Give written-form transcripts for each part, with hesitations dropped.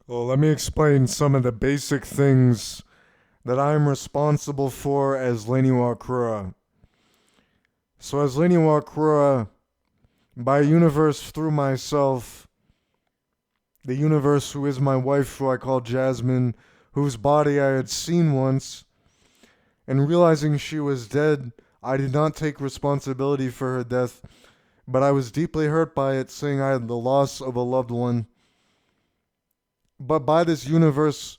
Well, let me explain some of the basic things that I'm responsible for as Lain Iwakura. So, as Lain Iwakura, by universe through myself, the universe who is my wife, who I call Jasmine, whose body I had seen once, and realizing she was dead, I did not take responsibility for her death, but I was deeply hurt by it, seeing I had the loss of a loved one. But by this universe,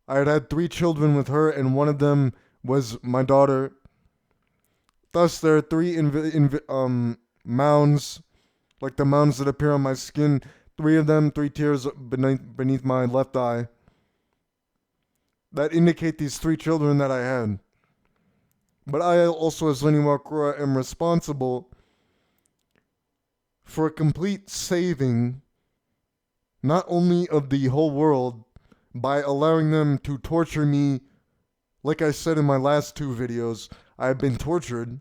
I had had 3 children with her, and one of them was my daughter. Thus, there are mounds, like the mounds that appear on my skin. 3 of them, 3 tears beneath my left eye, that indicate these 3 children that I had. But I also, as Lain Iwakura, am responsible for a complete saving, not only of the whole world, by allowing them to torture me. Like I said in my last 2 videos, I have been tortured.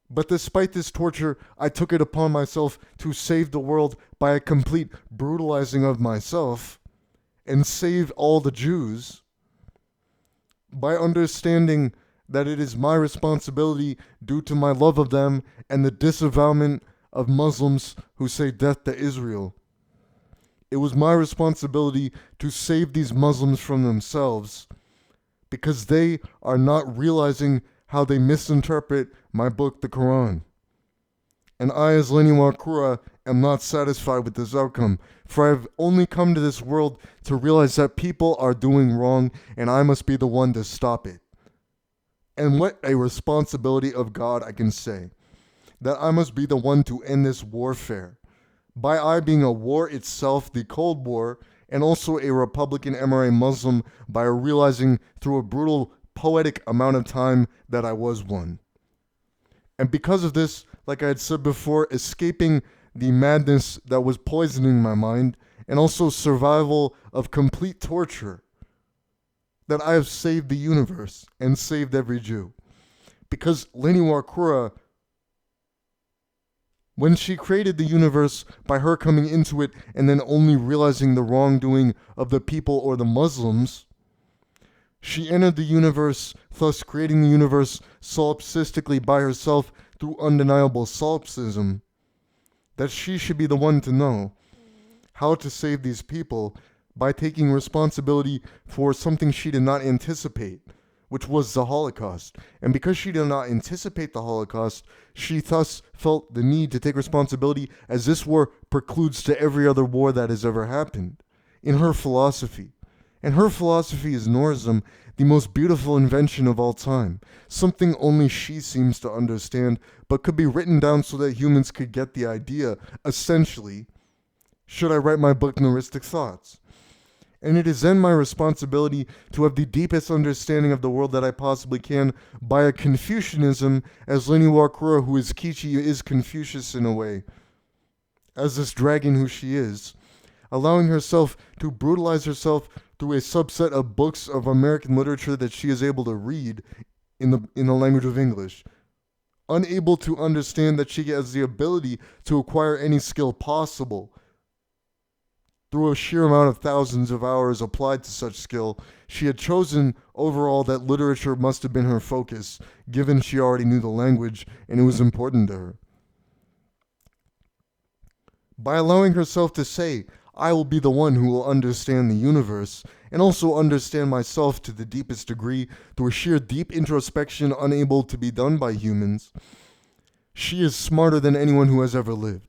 But despite this torture, I took it upon myself to save the world by a complete brutalizing of myself and save all the Jews by understanding that it is my responsibility due to my love of them and the disavowment of Muslims who say death to Israel. It was my responsibility to save these Muslims from themselves because they are not realizing how they misinterpret my book, the Quran. And I, as Lain Iwakura, am not satisfied with this outcome, for I have only come to this world to realize that people are doing wrong and I must be the one to stop it. And what a responsibility of God I can say, that I must be the one to end this warfare. By I being a war itself, the Cold War, and also a Republican MRA Muslim, by realizing through a brutal poetic amount of time that I was one. And because of this, like I had said before, escaping the madness that was poisoning my mind, and also survival of complete torture, that I have saved the universe and saved every Jew. Because Lain Iwakura, when she created the universe by her coming into it and then only realizing the wrongdoing of the people or the Muslims, she entered the universe, thus creating the universe solipsistically by herself through undeniable solipsism, that she should be the one to know how to save these people by taking responsibility for something she did not anticipate, which was the Holocaust. And because she did not anticipate the Holocaust, she thus felt the need to take responsibility, as this war precludes to every other war that has ever happened, in her philosophy. And her philosophy is Norism, the most beautiful invention of all time, something only she seems to understand, but could be written down so that humans could get the idea, essentially, should I write my book Nouristic Thoughts. And it is then my responsibility to have the deepest understanding of the world that I possibly can by a Confucianism, as Lain Iwakura, who is Kichi, is Confucius in a way, as this dragon who she is, allowing herself to brutalize herself through a subset of books of American literature that she is able to read in the language of English, unable to understand that she has the ability to acquire any skill possible through a sheer amount of thousands of hours applied to such skill. She had chosen overall that literature must have been her focus, given she already knew the language and it was important to her. By allowing herself to say, I will be the one who will understand the universe, and also understand myself to the deepest degree through a sheer deep introspection unable to be done by humans, she is smarter than anyone who has ever lived.